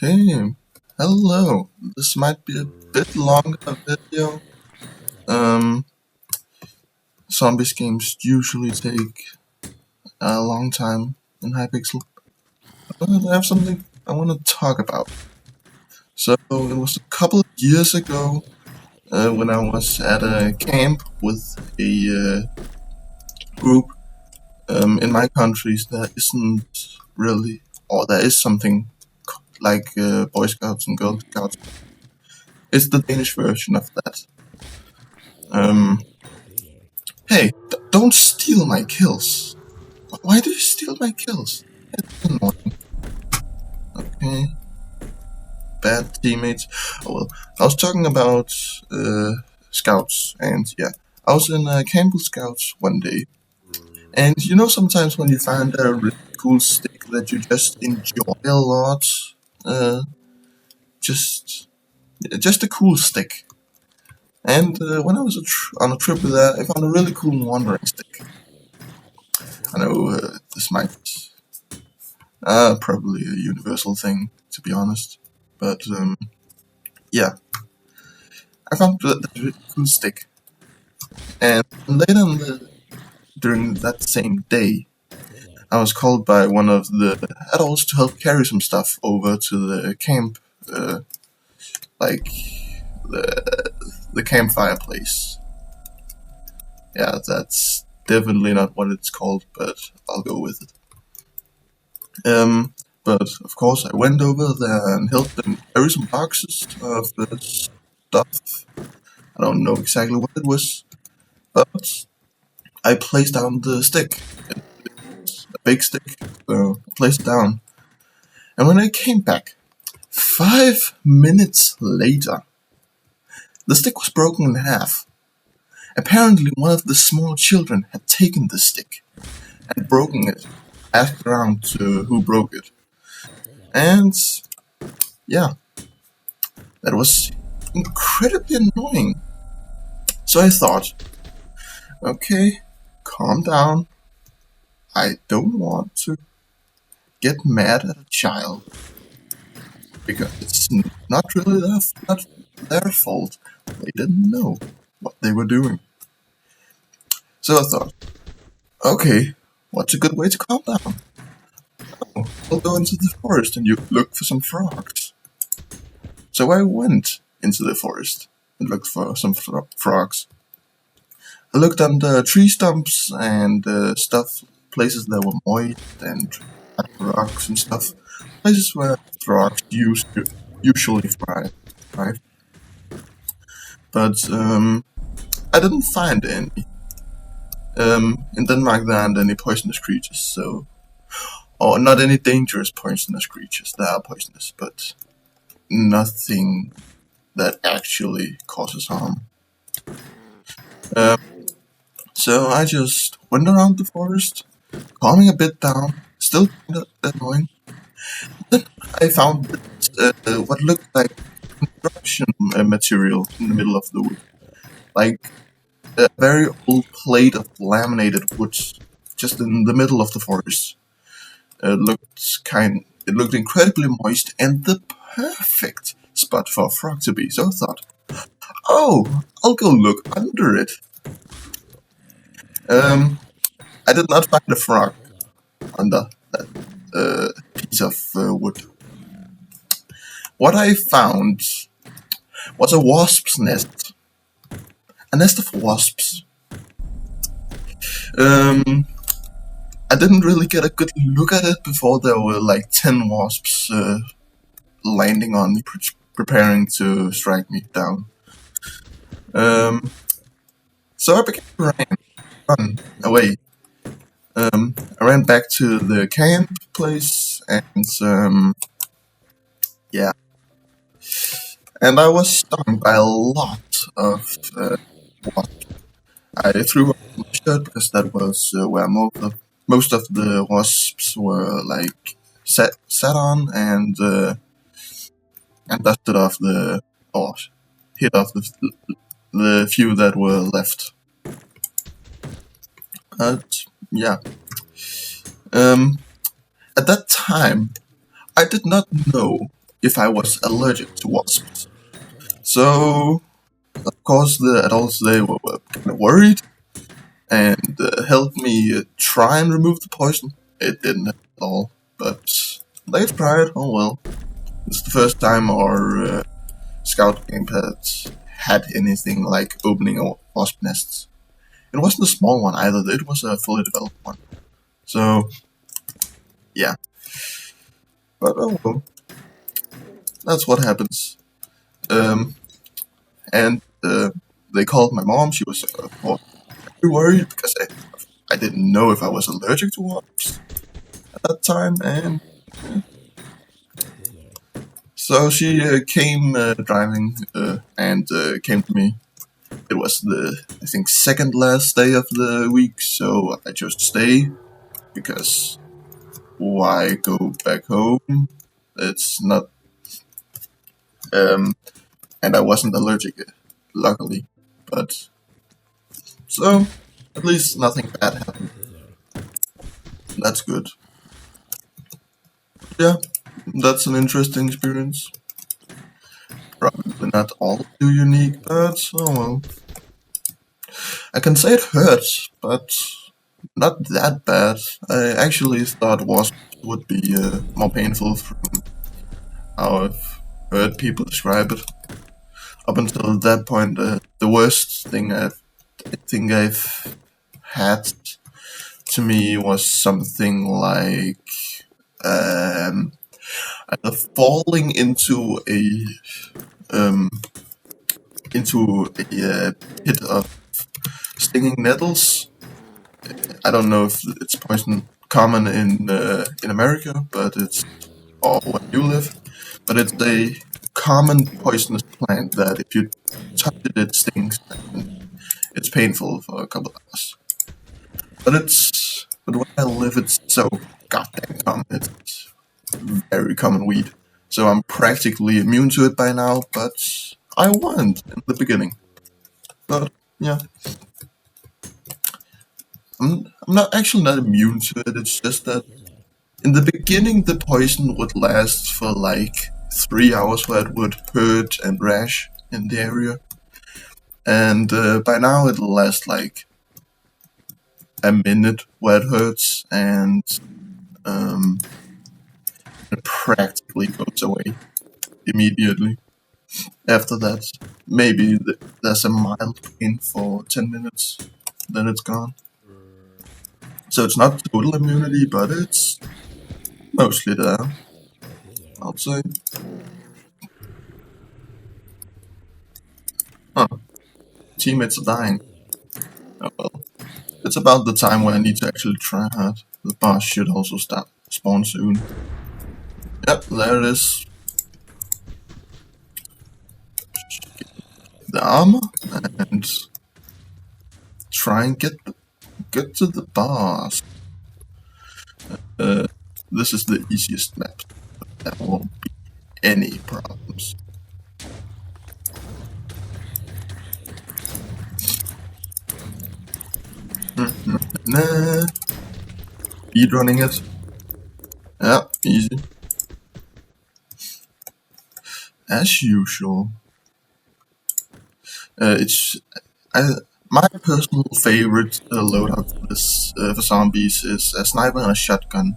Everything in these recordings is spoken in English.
Okay, hello. This might be a bit longer video. Um, Zombies games usually take a long time in Hypixel, but I have something I want to talk about. So it was a couple of years ago when I was at a camp with a group in my countries. There isn't really, or there is something like Boy Scouts and Girl Scouts. It's the Danish version of that. Um, Hey, don't steal my kills. Why do you steal my kills? It's annoying. Okay, bad teammates. Oh well, I was talking about scouts, and yeah, I was in Campbell Scouts one day, and sometimes when you find a really cool stick that you just enjoy a lot, uh, just just a cool stick. And when I was on a trip with that, I found a really cool wandering stick. I know this might probably a universal thing, to be honest. But yeah, I found that really cool stick. And later during that same day, I was called by one of the adults to help carry some stuff over to the camp, uh, like the campfire place. Yeah, that's definitely not what it's called, but I'll go with it. But of course, I went over there and helped them carry some boxes of stuff. I don't know exactly what it was, but I placed down the stick. It's a big stick, so I placed it down. And when I came back, 5 minutes later, the stick was broken in half. Apparently, one of the small children had taken the stick and broken it, asked around to who broke it. And yeah, that was incredibly annoying. So I thought, okay, calm down. I don't want to get mad at a child because it's not really not their fault. They didn't know what they were doing. So I thought, okay, what's a good way to calm down? Oh, I'll go into the forest and you look for some frogs. So I went into the forest and looked for some frogs. I looked under tree stumps and stuff, places that were moist and had rocks and stuff, places where frogs usually thrive, right? But I didn't find any. In Denmark there aren't any poisonous creatures, or not any dangerous poisonous creatures. They are poisonous, but nothing that actually causes harm. Um, so I just went around the forest, calming a bit down, still kind of annoying. Then I found what looked like construction material in the middle of the wood, like a very old plate of laminated wood, just in the middle of the forest. It looked incredibly moist and the perfect spot for a frog to be. So I thought, oh, I'll go look under it. Um, I did not find a frog under that piece of wood. What I found was a wasp's nest. A nest of wasps. I didn't really get a good look at it before there were like 10 wasps landing on me, preparing to strike me down. So I began to run away. I ran back to the camp place, and yeah, and I was stung by a lot of wasps. I threw off my shirt because that was where most of the wasps were like sat on, and dusted off or hit off the few that were left. But yeah, um, at that time I did not know if I was allergic to wasps. So, of course, the adults they were kind of worried and helped me try and remove the poison. It didn't help at all, but they tried. Oh well. It's the first time our scout camp had anything like opening wasp nests. It wasn't a small one either. It was a fully developed one. So yeah, but oh well, that's what happens. Um, and they called my mom. She was very worried because I didn't know if I was allergic to wasps at that time, and so she came driving and came to me. It was the, I think, second last day of the week, so I chose to stay because why go back home? It's not, and I wasn't allergic, luckily. But so at least nothing bad happened. That's good. Yeah, that's an interesting experience. Probably not all too unique, but oh well. I can say it hurts, but not that bad. I actually thought wasps would be more painful from how I've heard people describe it. Up until that point, the worst thing I think I've had to me was something like um, either falling um, into a pit of stinging nettles. I don't know if it's poison common in America, but it's or where you live. But it's a common poisonous plant that if you touch it, it stings. And it's painful for a couple of hours. But where I live, it's so goddamn common. It's very common weed. So I'm practically immune to it by now, but I wasn't in the beginning. But yeah, I'm not actually not immune to it. It's just that in the beginning, the poison would last for like 3 hours, where it would hurt and rash in the area, and by now it'll last like a minute where it hurts, and um, it practically goes away immediately. After that, maybe there's a mild pain for 10 minutes, then it's gone. So it's not total immunity, but it's mostly there, I'd say. Huh, teammates are dying. Oh well. It's about the time where I need to actually try hard. The boss should also start spawn soon. Yep, there it is. The armor and try and get to the boss. This is the easiest map. There won't be any problems. Nah, speed running it. Yeah, easy. As usual. It's my personal favorite loadout for this for zombies is a sniper and a shotgun.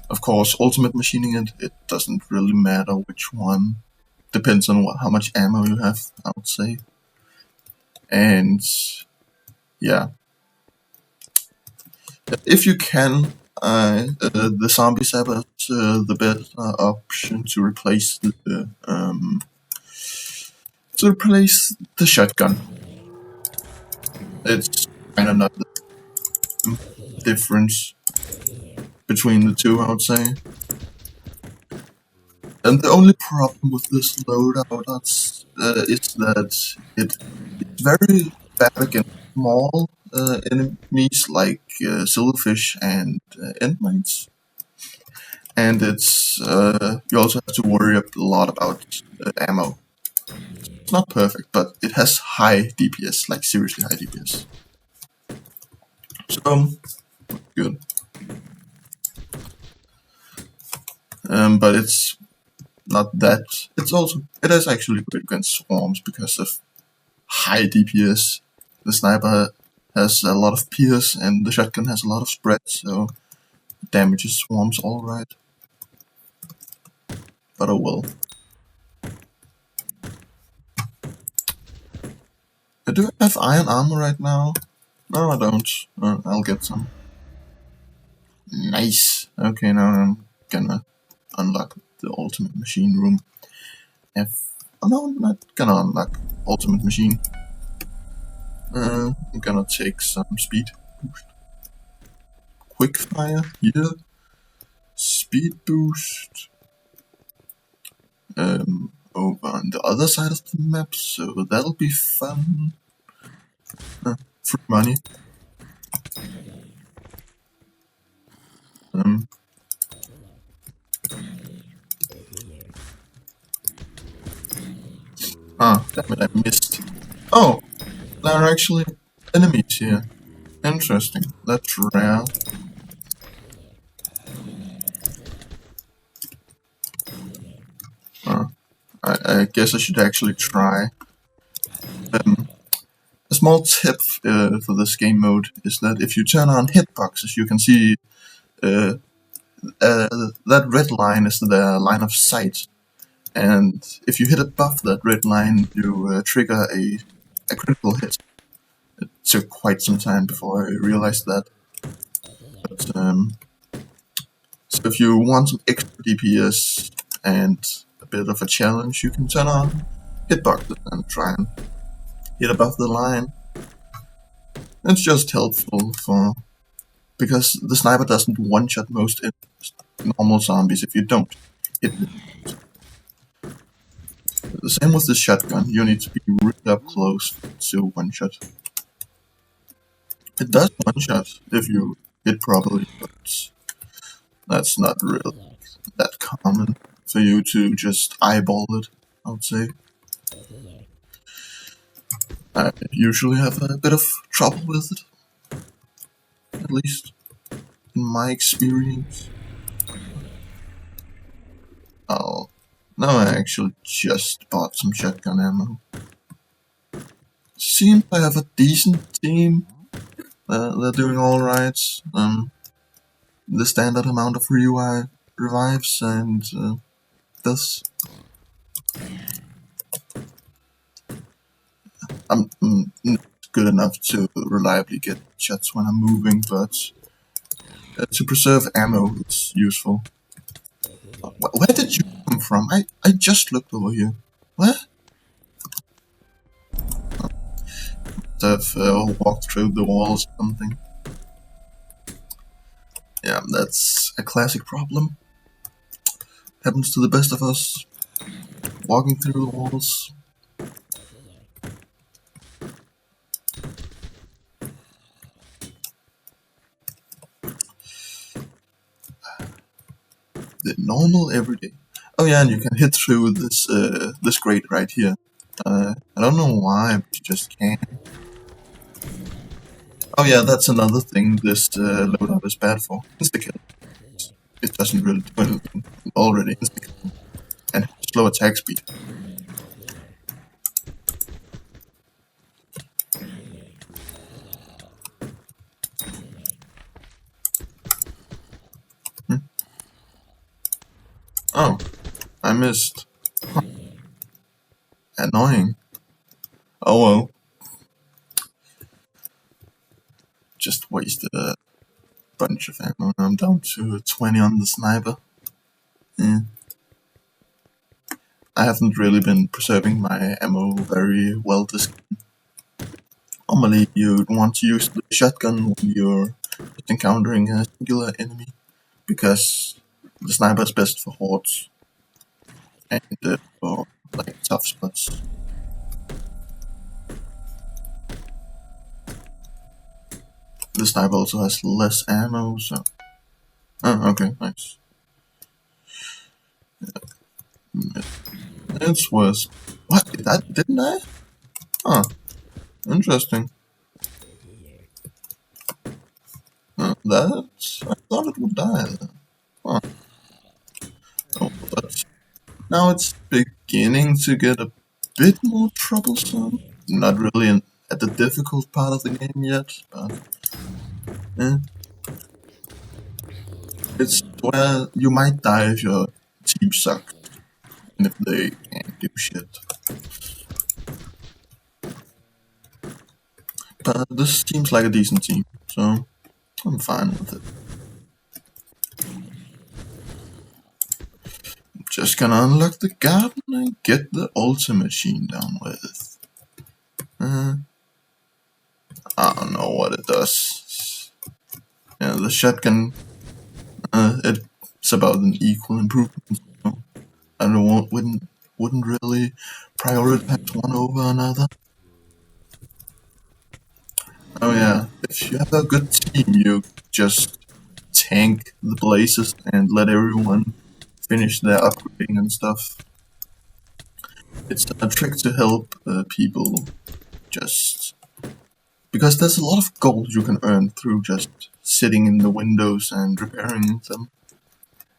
Of course, ultimate machining it doesn't really matter which one. Depends on how much ammo you have, I would say. And yeah, if you can, the zombie zapper is the best option to replace the shotgun. It's kind of not the difference between the two, I would say. And the only problem with this loadout is that it's very bad against small enemies like silverfish and end mites. And it's you also have to worry a lot about ammo. It's not perfect, but it has high DPS, like seriously high DPS. So good. But it's not that. It is actually great against swarms because of high DPS. The sniper has a lot of pierce and the shotgun has a lot of spread, so it damages swarms alright. But oh well. Do I have iron armor right now? No, I don't. I'll get some. Nice. Okay, now I'm gonna unlock the ultimate machine room. Oh no, I'm not gonna unlock ultimate machine. I'm gonna take some speed boost. Quick fire here. Speed boost. Over on the other side of the map, so that'll be fun. Free money. Damn it, I missed. Oh, there are actually enemies here. Interesting. That's rare. I guess I should actually try. A small tip for this game mode is that if you turn on hitboxes, you can see that red line is the line of sight. And if you hit above that red line, you trigger a critical hit. It took quite some time before I realized that. But, so if you want some extra DPS and a bit of a challenge, you can turn on hitboxes and try and hit above the line. It's just helpful because the sniper doesn't one-shot most normal zombies if you don't hit them. The same with the shotgun, you need to be really up close to one-shot. It does one-shot if you hit properly, but that's not really that common for you to just eyeball it, I would say. I usually have a bit of trouble with it, at least in my experience. Oh, no, I actually just bought some shotgun ammo. Seems I have a decent team. They're doing alright. The standard amount of revives and this. I'm not good enough to reliably get shots when I'm moving, but to preserve ammo, it's useful. Where did you come from? I just looked over here. What? I've walked through the walls or something. Yeah, that's a classic problem. Happens to the best of us. Walking through the walls. The normal everyday. Oh yeah, and you can hit through this this grate right here. I don't know why, but you just can. Oh yeah, that's another thing this loadout is bad for. Insta-kill. It doesn't really do anything. Already insta-kill. And slow attack speed. Oh, I missed. Huh. Annoying. Oh well. Just wasted a bunch of ammo. I'm down to 20 on the sniper. Yeah. I haven't really been preserving my ammo very well this game. Normally you'd want to use the shotgun when you're encountering a singular enemy, because the sniper is best for hordes and for like tough spots. The sniper also has less ammo, so... Oh, okay, nice. It's worse. What? That didn't I? Huh. Interesting. That... I thought it would die then. Huh. Oh, but Now it's beginning to get a bit more troublesome. Not really at the difficult part of the game yet, but eh, it's where you might die if your team sucks and if they can't do shit. But this seems like a decent team, so I'm fine with it. Just gonna unlock the garden and get the ultimate machine down with. I don't know what it does. Yeah, the shotgun, it's about an equal improvement. So I wouldn't really prioritize one over another. Oh yeah, if you have a good team, you just tank the places and let everyone finish their upgrading and stuff. It's a trick to help people just because there's a lot of gold you can earn through just sitting in the windows and repairing them.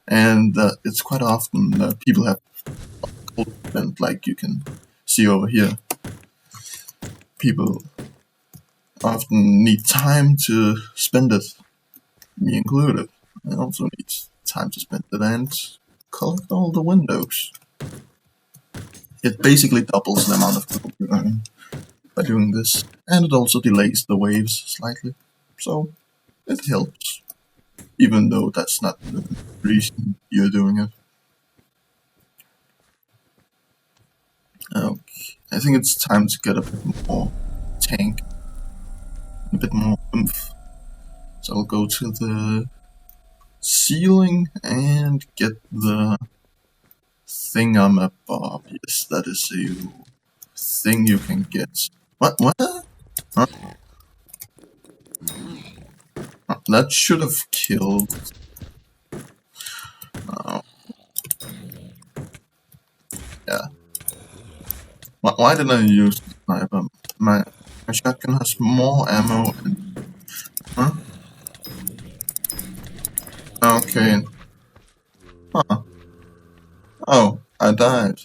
And it's quite often that people have gold spent, like you can see over here. People often need time to spend it, me included. I also need time to spend it and collect all the windows. It basically doubles the amount of gold you earn by doing this, and it also delays the waves slightly, so it helps, even though that's not the reason you're doing it. Okay, I think it's time to get a bit more tank, a bit more oomph. So I'll go to the ceiling and get the thingamabob. Yes, that is a thing you can get. What? Huh? That should have killed. Oh, yeah. Why did I use the sniper? My shotgun has more ammo. Huh? Okay. Huh. Oh, I died.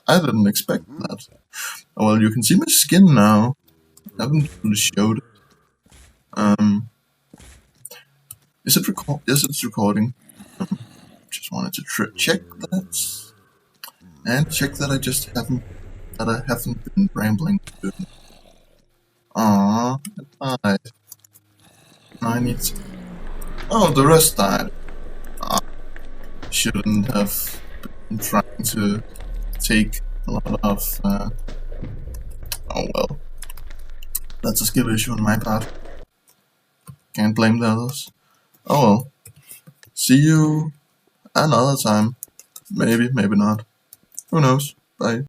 I didn't expect that. Oh, well, you can see my skin now. I haven't really showed it. Um, is it record? Yes, it's recording. Just wanted to check that, and check that I haven't been rambling. Aww, I died. Now I need to. Oh, the rest died. I shouldn't have been trying to take a lot of. Oh well, that's a skill issue on my part. Can't blame the others. Oh well. See you another time. Maybe, maybe not. Who knows? Bye.